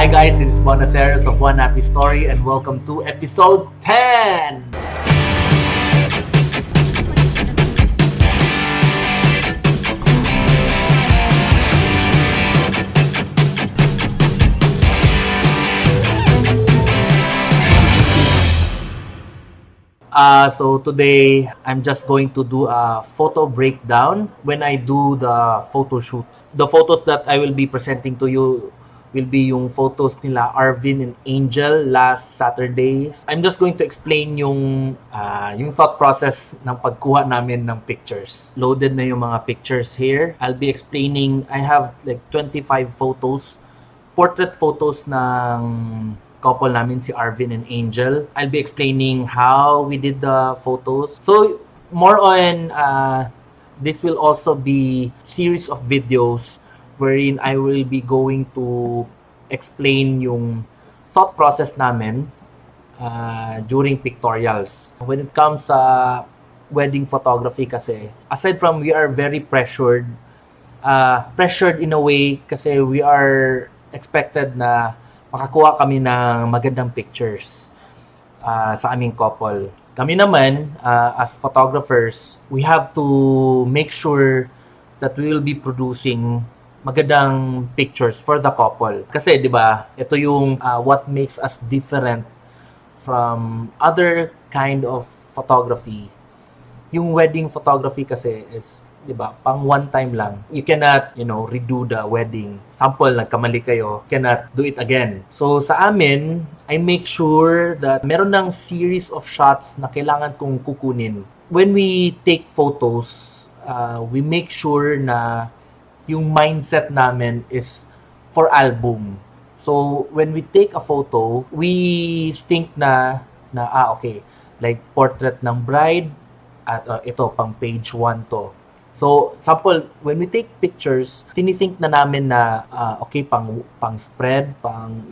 Hi guys, this is Bonaceros of One Happy Story and welcome to episode 10! So today, I'm just going to do a photo breakdown when I do the photo shoot. The photos that I will be presenting to you will be yung photos nila Arvin and Angel last Saturday. I'm just going to explain yung thought process ng pagkuha namin ng pictures. Loaded na yung mga pictures here. I'll be explaining, I have like 25 photos, portrait photos ng couple namin, si Arvin and Angel. I'll be explaining how we did the photos. So, more on, this will also be series of videos wherein I will be going to explain yung thought process namin during pictorials. When it comes sa wedding photography kasi, aside from we are very pressured in a way kasi we are expected na makakuha kami ng magandang pictures sa aming couple. Kami naman, as photographers, we have to make sure that we will be producing magandang pictures for the couple. Kasi, di ba, ito yung what makes us different from other kind of photography. Yung wedding photography kasi is, di ba, pang one time lang. You cannot, redo the wedding. Sample, nagkamali kayo, cannot do it again. So, sa amin, I make sure that meron ng series of shots na kailangan kong kukunin. When we take photos, we make sure na yung mindset namin is for album. So, when we take a photo, we think na okay, like portrait ng bride, at ito, pang page 1 to. So, sample, when we take pictures, sinithink na namin na, okay, pang spread, pang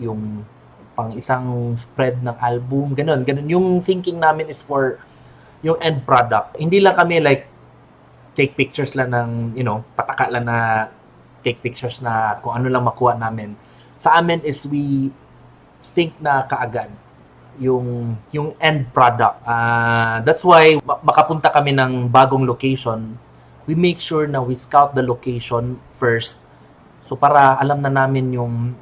isang spread ng album, ganun. Yung thinking namin is for yung end product. Hindi lang kami like, take pictures lang ng, pataka lang na take pictures na kung ano lang makuha namin. Sa amin is we think na kaagad yung end product. That's why, makapunta kami ng bagong location, we make sure na we scout the location first. So, para alam na namin yung,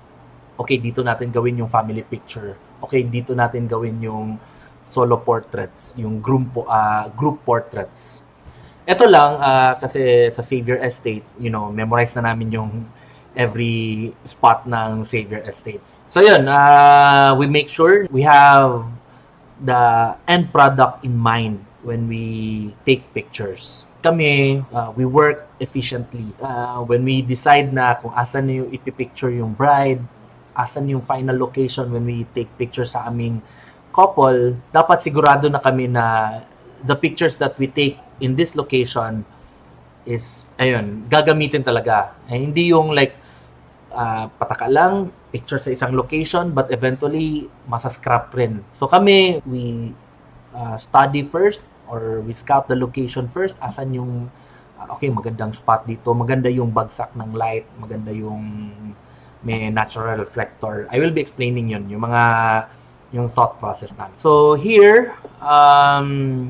okay, dito natin gawin yung family picture. Okay, dito natin gawin yung solo portraits, yung group portraits. Ito lang, kasi sa Xavier Estates, memorize na namin yung every spot ng Xavier Estates. So, yun, we make sure we have the end product in mind when we take pictures. Kami, we work efficiently. When we decide na kung asan yung ipipicture yung bride, asan yung final location when we take pictures sa aming couple, dapat sigurado na kami na the pictures that we take in this location is, gagamitin talaga. Hindi yung like, pataka lang, picture sa isang location, but eventually, masascrap rin. So kami, we study first, or we scout the location first, asan yung, okay, magandang spot dito, maganda yung bagsak ng light, maganda yung may natural reflector. I will be explaining yun, yung thought process namin. So here,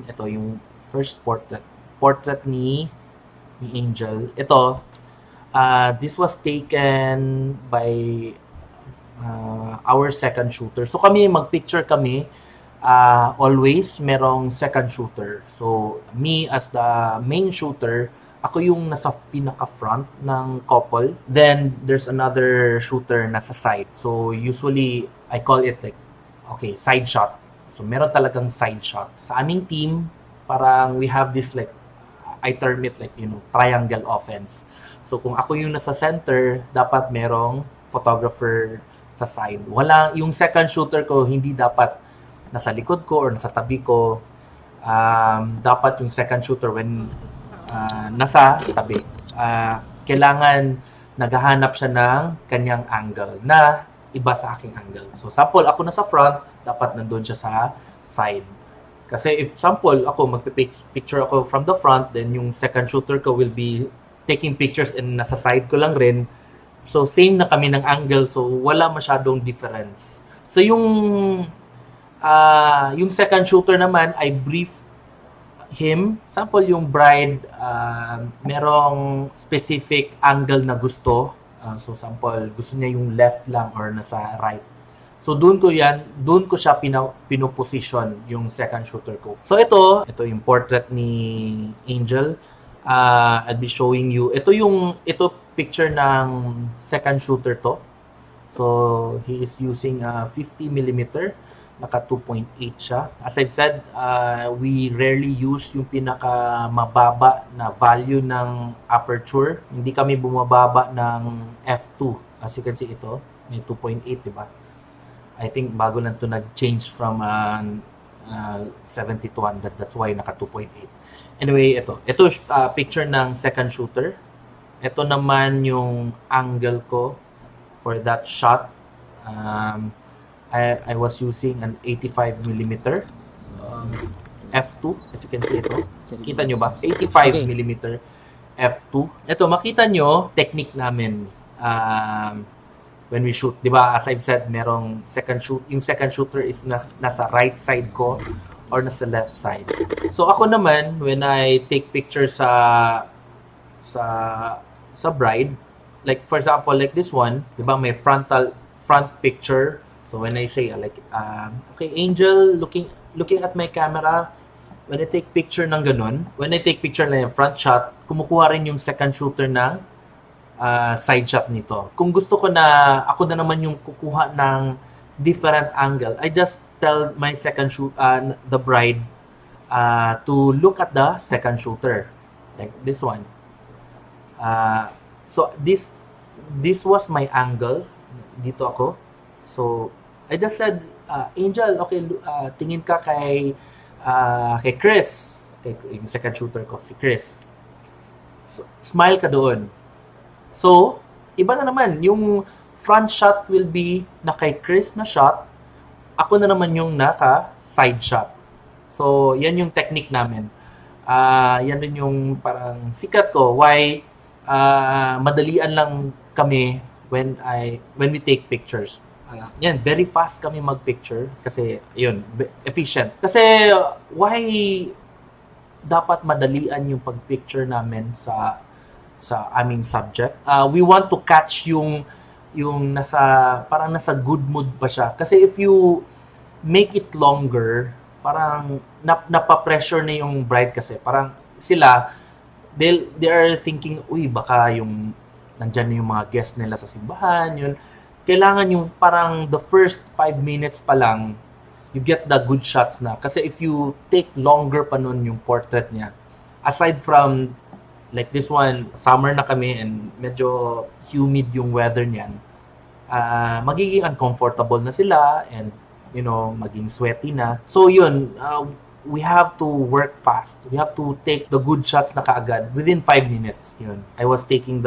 ito yung first portrait ni Angel. Ito, this was taken by our second shooter. So kami, magpicture kami, always merong second shooter. So, me as the main shooter, ako yung nasa pinaka-front ng couple. Then, there's another shooter nasa side. So, usually, I call it like, okay, side shot. So, meron talagang side shot. Sa aming team, parang we have this like, I term it like, triangle offense. So, kung ako yung nasa center, dapat merong photographer sa side. Yung second shooter ko, hindi dapat nasa likod ko or nasa tabi ko. Dapat yung second shooter when nasa tabi, kailangan naghahanap siya ng kanyang angle na iba sa aking angle. So, sample, ako nasa front, dapat nandun siya sa side. Kasi if sample, ako magpipicture ako from the front, then yung second shooter ko will be taking pictures and nasa side ko lang rin, So, same na kami ng angle. So, wala masyadong difference. So, yung second shooter naman, I brief him. Sample yung bride, merong specific angle na gusto. So, sample, gusto niya yung left lang or nasa right. So, doon ko siya pinoposition yung second shooter ko. So, ito yung portrait ni Angel. I'll be showing you. Ito picture ng second shooter to. So, he is using 50mm. Naka 2.8 siya. As I've said, we rarely use yung pinaka mababa na value ng aperture. Hindi kami bumababa ng f2. As you can see, ito may 2.8, diba? I think bago lang to nag-change from 70 to 100. That's why naka 2.8. Anyway, ito picture ng second shooter. Ito naman yung angle ko for that shot. I was using an 85mm f2. As you can see, ito. Kita nyo ba? 85mm f2. Ito, makita nyo, technique namin. When we shoot, di ba, as I've said, merong yung second shooter is nasa right side ko or nasa left side. So ako naman, when I take pictures sa bride, like for example, like this one, di ba, may front picture. So when I say okay, Angel, looking at my camera, when I take picture ng ganun, when I take picture ng front shot, kumukuha rin yung second shooter ng side shot nito. Kung gusto ko na ako na naman yung kukuha ng different angle, I just tell my the bride to look at the second shooter, like this one. So this was my angle dito ako. So I just said, Angel, okay, tingin ka kay Chris, yung second shooter ko, si Chris. So, smile ka doon. So, iba na naman. Yung front shot will be na kay Chris na shot. Ako na naman yung naka-side shot. So, yan yung technique namin. Yan rin yung parang sikat ko. Why madalian lang kami when we take pictures. Yan, very fast kami mag-picture. Kasi, yun, efficient. Kasi, why dapat madalian yung pag-picture namin sa aming subject. We want to catch yung parang nasa good mood pa siya. Kasi if you make it longer, parang napapressure na yung bride kasi. Parang sila, they are thinking, uy, baka yung nandyan na yung mga guests nila sa simbahan, yun. Kailangan yung parang the first 5 minutes pa lang, you get the good shots na. Kasi if you take longer pa nun yung portrait niya, aside from like this one, summer na kami and medyo humid yung weather niyan, magiging uncomfortable na sila and, you know, maging sweaty na. So yun, we have to work fast. We have to take the good shots na kaagad within 5 minutes. Yun. I was taking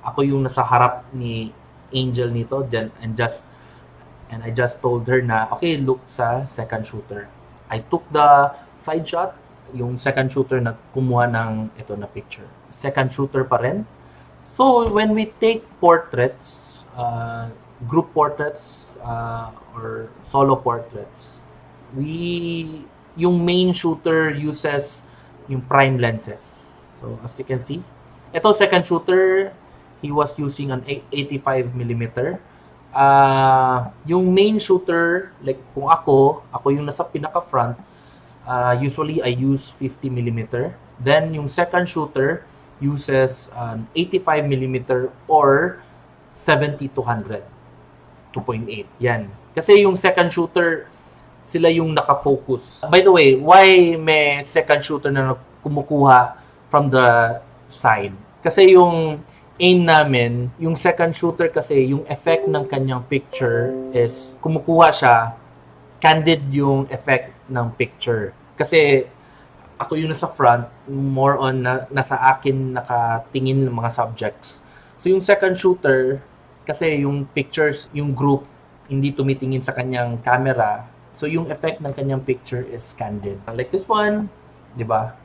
ako yung nasa harap ni Angel nito, and I just told her na, okay, look sa second shooter. I took the side shot, yung second shooter na kumuha ng ito na picture. Second shooter pa rin. So, when we take portraits, group portraits, or solo portraits, yung main shooter uses yung prime lenses. So, as you can see, ito second shooter, he was using an 85mm. Yung main shooter, like kung ako yung nasa pinaka-front, usually I use 50mm. Then yung second shooter uses 85mm or 70 to 100. 2.8. Yan. Kasi yung second shooter, sila yung naka-focus. By the way, why may second shooter na kumukuha from the side? Kasi yung aim namin, yung second shooter kasi, yung effect ng kanyang picture is kumukuha siya, candid yung effect ng picture. Kasi ako yung nasa front, more on nasa akin nakatingin ng mga subjects. So yung second shooter, kasi yung pictures, yung group, hindi tumitingin sa kanyang camera. So yung effect ng kanyang picture is candid. Like this one, di ba?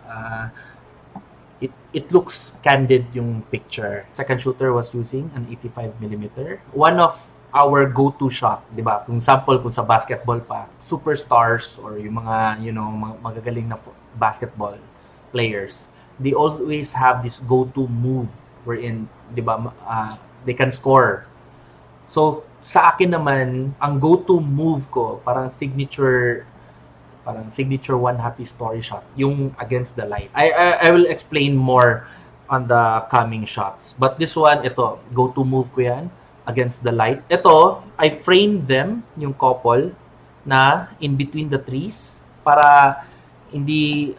it looks candid yung picture. Second shooter was using an 85 millimeter. One of our go-to shot, di ba? Kung sample, kung sa basketball pa, superstars or yung mga, magagaling na basketball players, they always have this go-to move wherein, di ba, they can score. So, sa akin naman, ang go-to move ko, parang signature one happy story shot, yung against the light. I will explain more on the coming shots. But this one, ito, go-to move ko yan, against the light. Ito, I framed them, yung couple, na in between the trees, para hindi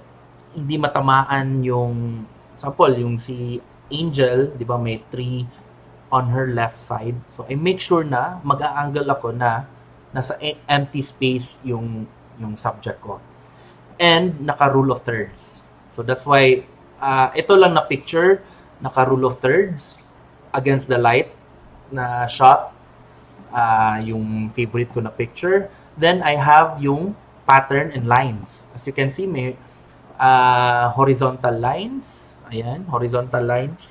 matamaan yung, sample, yung si Angel, di ba may tree on her left side. So, I make sure na mag-a-angle ako na nasa empty space yung subject ko. And naka-rule of thirds. So, that's why, ito lang na picture, naka-rule of thirds against the light na shot. Yung favorite ko na picture. Then, I have yung pattern and lines. As you can see, may horizontal lines. Ayan, horizontal lines.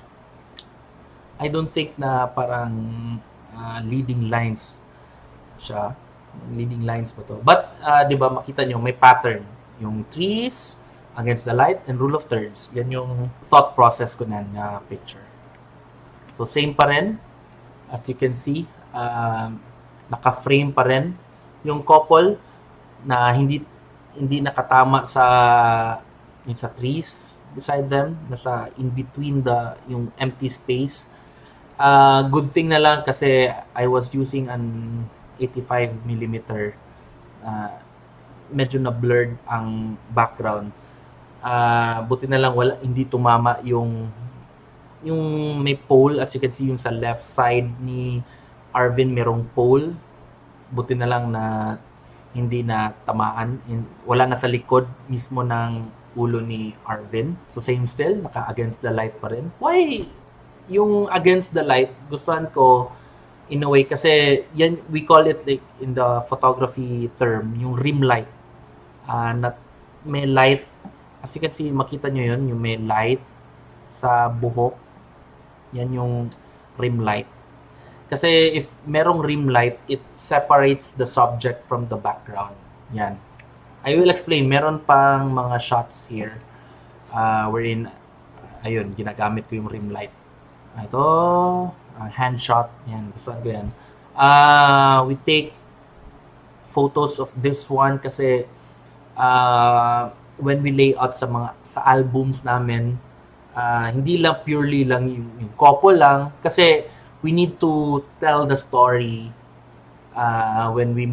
I don't think na parang leading lines siya. Leading lines ba to? But, di ba, makita nyo, may pattern. Yung trees against the light and rule of thirds. Yan yung thought process ko na picture. So, same pa rin. As you can see, naka-frame pa rin yung couple na hindi nakatama sa trees beside them, nasa in between yung empty space. Good thing na lang kasi I was using an 85 millimeter. Medyo na blurred ang background. Buti na lang hindi tumama yung may pole. As you can see, yung sa left side ni Arvin merong pole. Buti na lang na hindi na tamaan. Wala na sa likod mismo ng ulo ni Arvin. So same still, naka-against the light pa rin. Why yung against the light, gustuhan ko in a way kasi yan, we call it like in the photography term, yung rim light. May light, as you can see, makita nyo yun, yung may light sa buhok. Yan yung rim light. Kasi if merong rim light, it separates the subject from the background. Yan. I will explain. Meron pang mga shots here wherein, ayun, ginagamit ko yung rim light. Ito, hand shot. Yan, gustuhan ko yan. We take photos of this one kasi when we lay out sa albums namin, hindi lang purely lang yung couple lang kasi we need to tell the story when we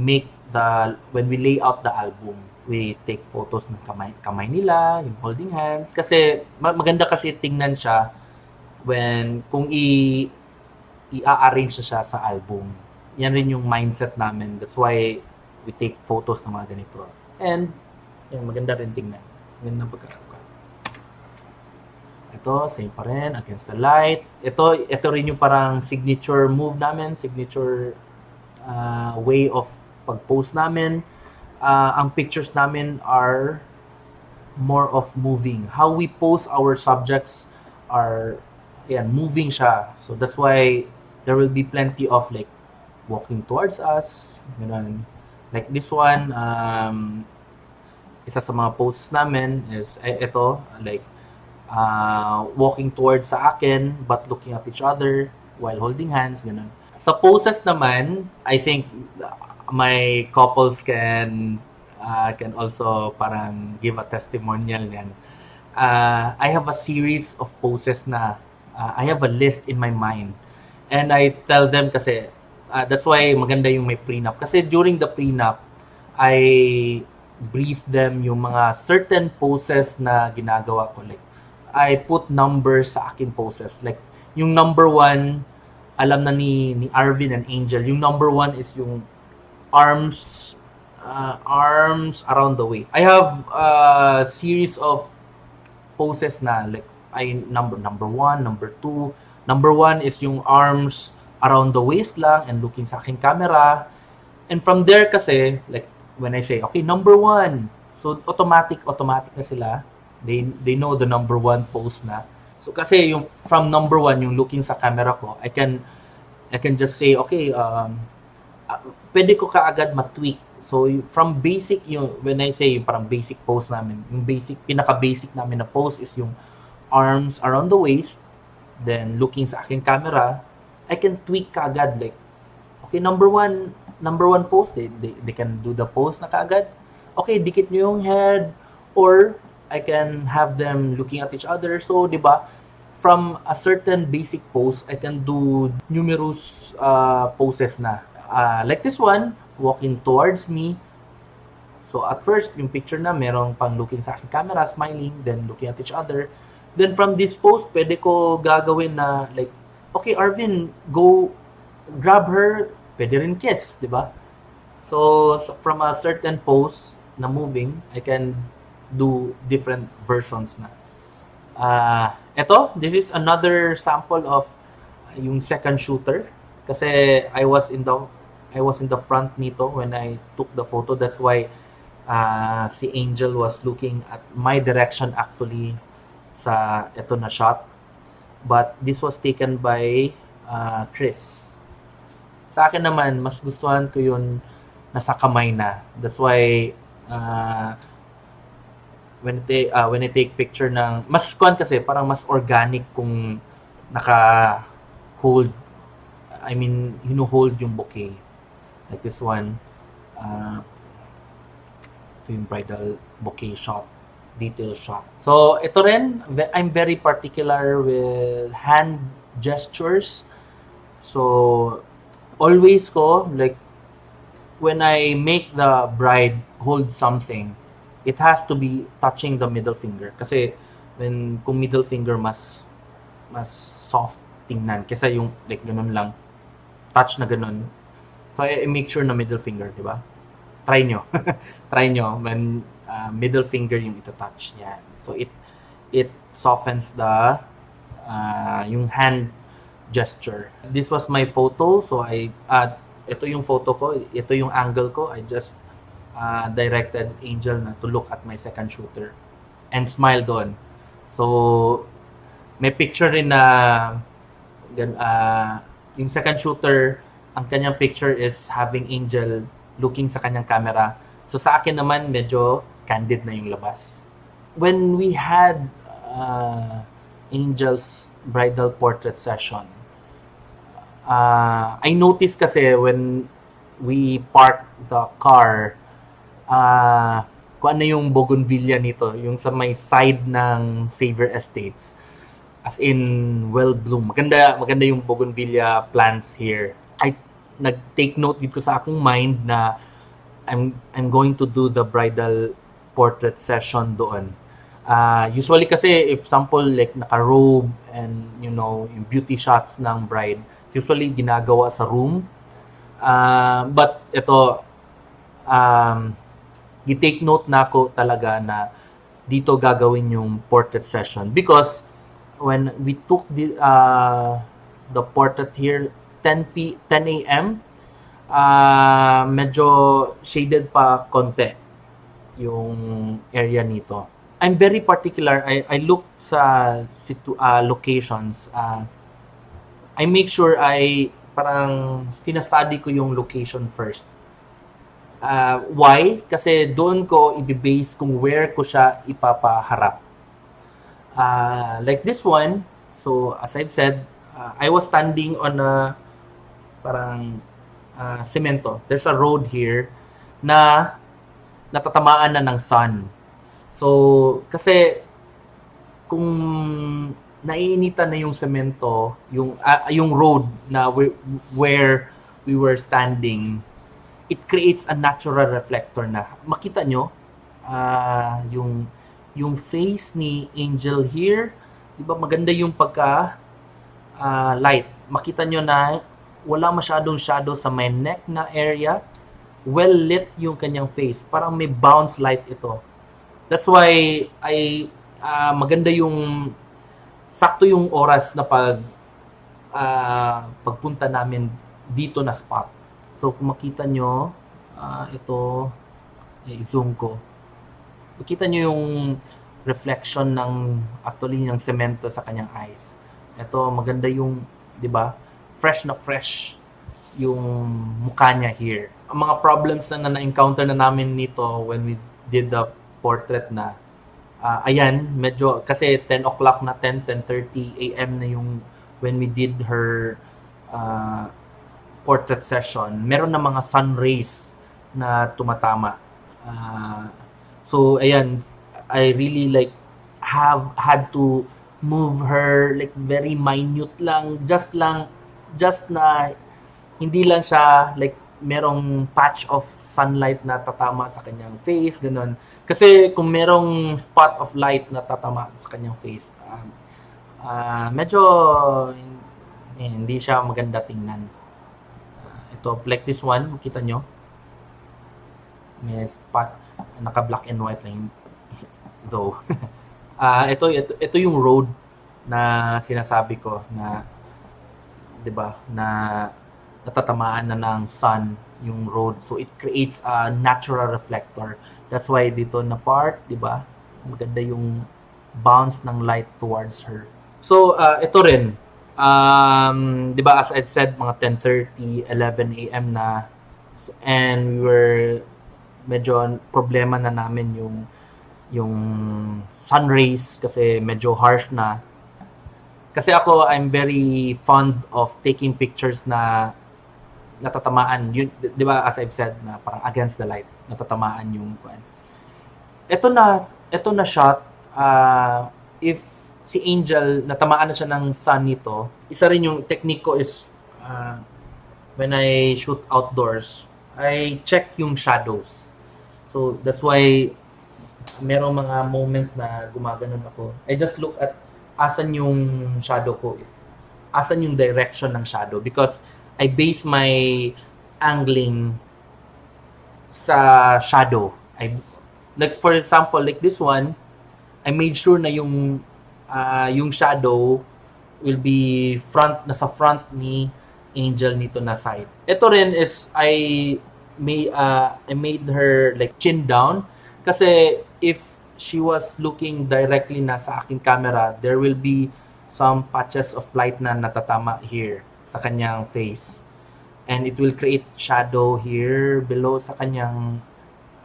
lay out the album. We take photos ng kamay nila, yung holding hands kasi maganda kasi tingnan siya kung i-arrange siya sa album. Yan rin yung mindset namin. That's why we take photos ng mga ganito. And yan, maganda rin tingnan. Maganda pagkakaroon. Ito, same pa rin, against the light. Ito rin yung parang signature move namin, signature way of pag-pose namin. Ang pictures namin are more of moving. How we pose our subjects are moving siya. So that's why there will be plenty of like walking towards us. Ganun. Like this one, isa sa mga poses namin is ito, like walking towards sa akin but looking at each other while holding hands, ganun. Sa poses naman, I think my couples can also parang give a testimonial yan. I have a series of poses na I have a list in my mind. And I tell them kasi that's why maganda yung may prenup. Kasi during the prenup, I brief them yung mga certain poses na ginagawa ko. Like, I put numbers sa akin poses. Like, yung number 1, alam na ni Arvin and Angel. Yung number 1 is yung arms around the waist. I have a series of poses na like number 1, number 2. Number 1 is yung arms around the waist lang and looking sa aking camera. And from there kasi, like when I say, okay, number 1. So automatic na sila. They know the number one pose na. So kasi yung from number one, yung looking sa camera ko, I can just say, okay, pwede ko kaagad ma-tweak. So from basic, yung when I say yung parang basic pose namin, yung pinaka-basic namin na pose is yung arms around the waist, then looking sa aking camera, I can tweak kaagad, like, okay, number one pose, they can do the pose na kaagad. Okay, dikit nyo yung head, or I can have them looking at each other. So, di ba, from a certain basic pose, I can do numerous poses na. Like this one, walking towards me. So, at first, yung picture na, merong pang looking sa aking camera, smiling, then looking at each other. Then, from this pose, pwede ko gagawin na, like, okay, Arvin, go grab her, pwede rin kiss, di ba? So, from a certain pose na moving, I can do different versions na. This is another sample of yung second shooter. Kasi I was in the front nito when I took the photo. That's why si Angel was looking at my direction actually sa ito na shot. But this was taken by Chris. Sa akin naman, mas gustuhan ko yun nasa kamay na. That's why when I take picture ng mas kuan kasi parang mas organic kung naka-hold, I mean, hino-hold yung bouquet. Like this one, ito yung bridal bouquet shot, detail shot. So, ito rin, I'm very particular with hand gestures. So, always ko, like, when I make the bride hold something, it has to be touching the middle finger. Kasi, kung middle finger, mas soft tingnan. Kesa yung, like, ganun lang. Touch na ganun. So, I make sure na middle finger, di ba? Try nyo. Try nyo when middle finger yung ito-touch. Yan. So, it softens the yung hand gesture. This was my photo. So, ito yung photo ko. Ito yung angle ko. I just directed Angel na to look at my second shooter and smile doon. So, may picture rin na yung second shooter, ang kanyang picture is having Angel looking sa kanyang camera. So, sa akin naman, medyo candid na yung labas. When we had Angel's bridal portrait session, I noticed kasi when we parked the car, kung ano yung bougainvillea nito, yung sa may side ng Xavier Estates. As in, well-bloom. Maganda yung bougainvillea plants here. Nag-take note dito sa akong mind na I'm going to do the bridal portrait session doon. Usually kasi, if sample like naka-robe and, you know, yung beauty shots ng bride, usually ginagawa sa room. But ito, i-take note na ako talaga na dito gagawin yung portrait session because when we took the portrait here 10 a.m. Medyo shaded pa konti yung area nito. I'm very particular. I look sa locations. I make sure parang sinastudy ko yung location first. Why? Kasi doon ko i-base kung where ko siya ipapaharap. Like this one, so as I've said, I was standing on a parang semento. There's a road here na natatamaan na ng sun. So, kasi kung naiinitan na yung semento, yung road na where we were standing, it creates a natural reflector na makita nyo yung face ni Angel here, di ba maganda yung pagka light. Makita nyo na wala masyadong shadow sa may neck na area, well lit yung kanyang face, parang may bounce light ito. That's why maganda yung sakto yung oras na pagpunta namin dito na spot. So, kung makita nyo, ito, i-zoom ko. Makita nyo yung reflection ng actually ng semento sa kanyang eyes. Ito maganda yung, 'di ba? Fresh na fresh yung mukha niya here. Ang mga problems na encounter na namin nito when we did the portrait na ayan, medyo kasi 10 o'clock na 10:30 a.m. na yung when we did her portrait session. Meron na mga sun rays na tumatama. So ayan, I really like have had to move her like very minute lang, just na hindi lang siya like merong patch of sunlight na tatama sa kanyang face, ganun. Kasi kung merong spot of light na tatama sa kanyang face, medyo hindi siya maganda tingnan. Ito, like this one, makita nyo, may spot, naka black and white lang though. Ito yung road na sinasabi ko na, 'di ba, na natatamaan na ng sun yung road. So it creates a natural reflector. That's why dito na part, 'di ba? Maganda yung bounce ng light towards her. So ito rin, 'di ba, as I said, mga 10:30, 11 a.m. na, and we were medyo problema na namin yung sun rays kasi medyo harsh na. Kasi ako, I'm very fond of taking pictures na natatamaan. Yun, 'di ba, as I've said, na parang against the light, natatamaan yung kuan. Ito na shot, if si Angel natamaan na siya ng sun nito, isa rin yung technique ko is when I shoot outdoors, I check yung shadows. So that's why merong mga moments na gumaganon ako. I just look at asan yung shadow ko, asan yung direction ng shadow, because I base my angling sa shadow. Like for example, like this one, I made sure na yung shadow will be nasa front ni Angel nito na side. Ito rin is I made her like chin down, kasi if she was looking directly na sa aking camera, there will be some patches of light na natatama here sa kanyang face. And it will create shadow here below sa kanyang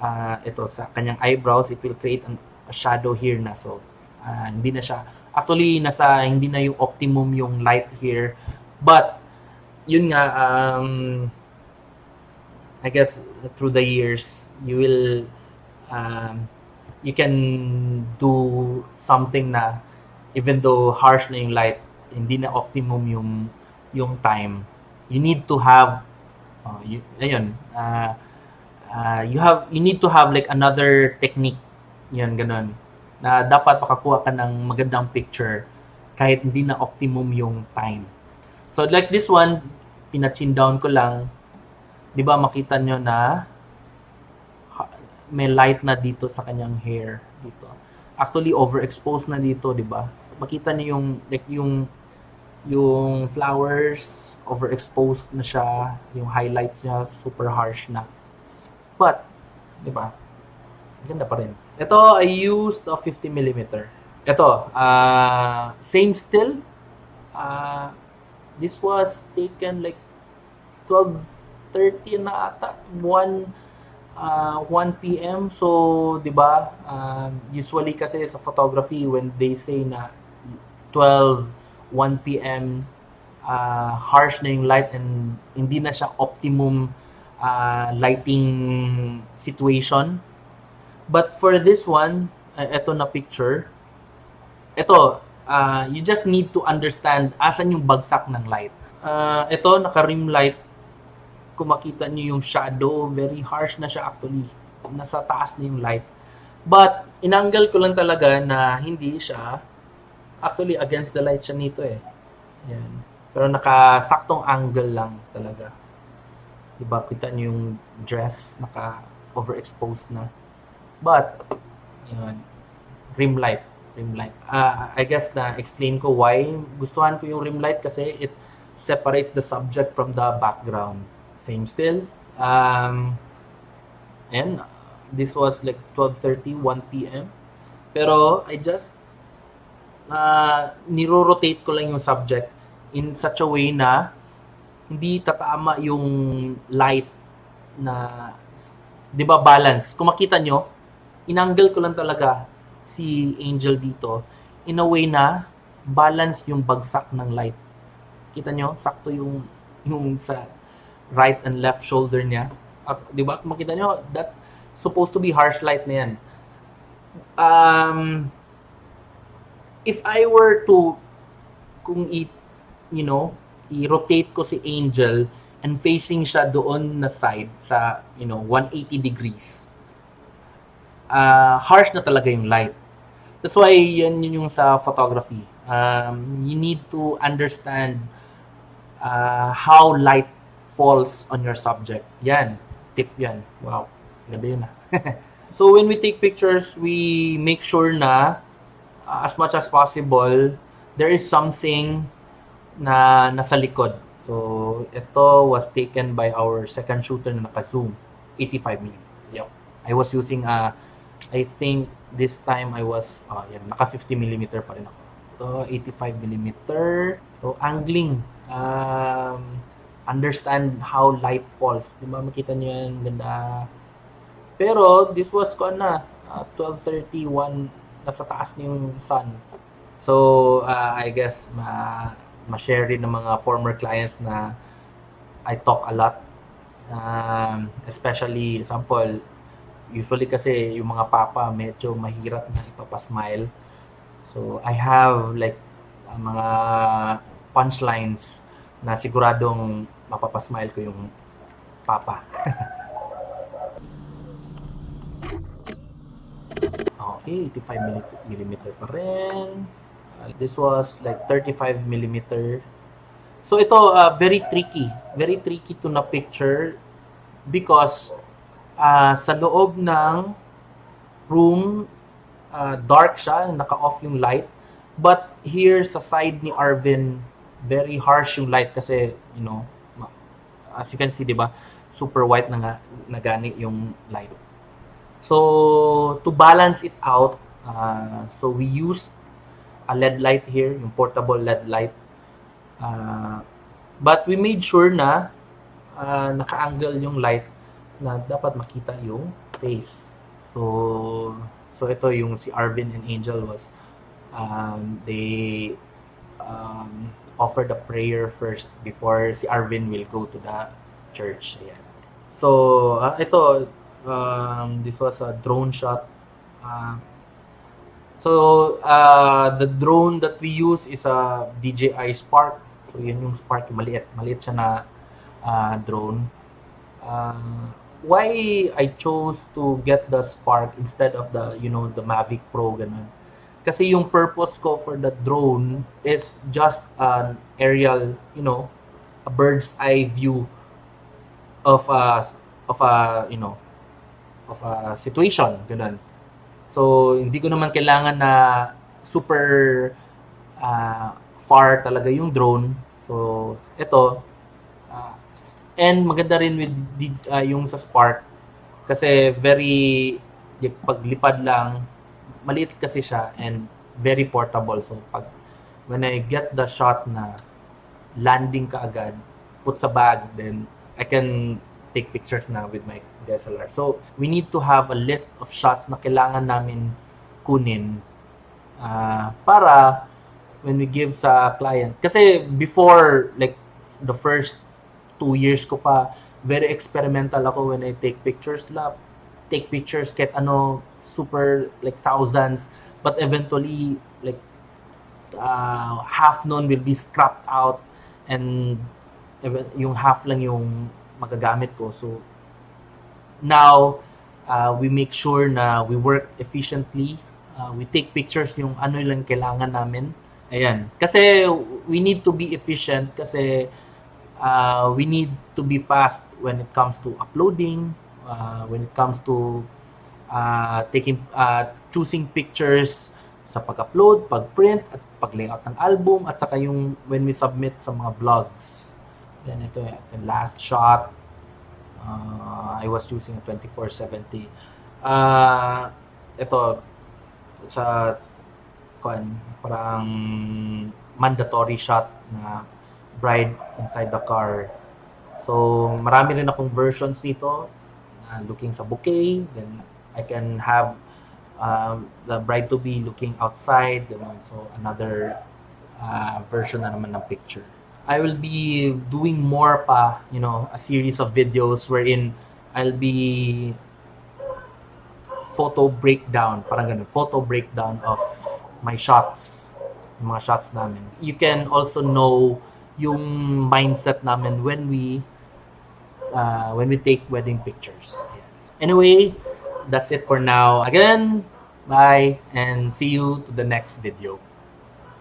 sa kanyang eyebrows. It will create a shadow here na. So hindi na siya actually hindi na yung optimum yung light here. But yun nga, I guess through the years you will you can do something na even though harsh na yung light, hindi na optimum yung time. You need to have you need to have like another technique, yun, ganun, na dapat makakuha ka ng magandang picture kahit hindi na optimum yung time. So like this one, pinachin down ko lang, 'di ba, makita nyo na may light na dito sa kanyang hair dito. Actually overexposed na dito, 'di ba? Makita niyo yung like yung flowers, overexposed na siya, yung highlights niya super harsh na. But 'di ba? Ganda pa rin. Ito, I used a 50mm. Ito, same still. This was taken like 12:30 na ata, 1 p.m. So, 'di ba? Usually kasi sa photography when they say na 1 p.m. Harsh na yung light and hindi na siya optimum lighting situation. But for this one, ito na picture. Ito, you just need to understand asan yung bagsak ng light. Ito, naka-rim light. Kung makita niyo yung shadow, very harsh na siya actually. Nasa taas na yung light. But, inangle ko lang talaga na hindi siya actually against the light siya nito eh. Yan. Pero nakasaktong angle lang talaga. Diba, kita niyo yung dress, naka-overexposed na. But, yun, rim light. I guess na explain ko why gustuhan ko yung rim light, kasi it separates the subject from the background. Same still. And this was like 12:30, 1 p.m. Pero I just niro-rotate ko lang yung subject in such a way na hindi tatama yung light na, 'di ba, balance. Kung makita nyo, inangle ko lang talaga si Angel dito in a way na balance yung bagsak ng light. Kita nyo, sakto yung sa right and left shoulder niya. 'Di ba? Kung makita nyo, that supposed to be harsh light na yan. If I were to, kung i-rotate ko si Angel and facing siya doon na side sa, 180 degrees, harsh na talaga yung light. That's why yun yung sa photography. You need to understand how light falls on your subject. Yan. Tip yan. Wow. Ganda yun. So when we take pictures, we make sure na as much as possible, there is something na nasa likod. So ito was taken by our second shooter na naka-zoom. 85mm. Yep. I was using I think this time I was naka 50mm pa rin ako. Ito 85mm. So angling, understand how light falls. Di ba makita niyo yan, ganda. Pero this was 12:31, nasa taas na yung sun. So I guess ma-share rin ng mga former clients na I talk a lot. Especially, example, usually kasi yung mga papa medyo mahirap na ipapasmile. So I have like mga punchlines na siguradong mapapasmile ko yung papa. Okay, 85mm pa rin. This was like 35mm. So ito, very tricky. Very tricky to na picture because sa loob ng room, dark siya, naka-off yung light. But here sa side ni Arvin, very harsh yung light kasi, as you can see, di ba, super white na gani yung light. So to balance it out, so we used a LED light here, yung portable LED light. But we made sure na naka-angle yung light na dapat makita yung face. So ito yung si Arvin and Angel was they offered a prayer first before si Arvin will go to the church. Ayan. So ito, this was a drone shot. The drone that we use is a DJI Spark. So yun yung Spark, maliit siya na drone. Why I chose to get the Spark instead of the Mavic Pro, ganun. Kasi yung purpose ko for the drone is just an aerial, a bird's eye view of a situation, ganun. So hindi ko naman kailangan na super far talaga yung drone. So ito, and maganda rin with yung sa Spark kasi very, paglipad lang, maliit kasi siya and very portable. So when I get the shot na landing ka agad, put sa bag, then I can take pictures na with my DSLR. So we need to have a list of shots na kailangan namin kunin para when we give sa client. Kasi before, like the first 2 years ko pa, very experimental ako when I take pictures. Take pictures kahit super like thousands, but eventually like half nun will be scrapped out and yung half lang yung magagamit ko. So now we make sure na we work efficiently. We take pictures yung lang kailangan namin. Ayan. Kasi we need to be efficient kasi we need to be fast when it comes to uploading, when it comes to choosing pictures sa pag-upload, pag-print, at pag-layout ng album, at saka yung when we submit sa mga vlogs. Then ito the last shot. I was using a 2470. Ito, sa parang mandatory shot na bride inside the car. So, marami rin akong versions nito. Looking sa bouquet, then I can have the bride to be looking outside, so another version na naman ng picture. I will be doing more pa, a series of videos wherein I'll be parang ganun, photo breakdown of my shots, yung mga shots namin. You can also know yung mindset namin when we take wedding pictures. Anyway, that's it for now. Again, bye and see you to the next video.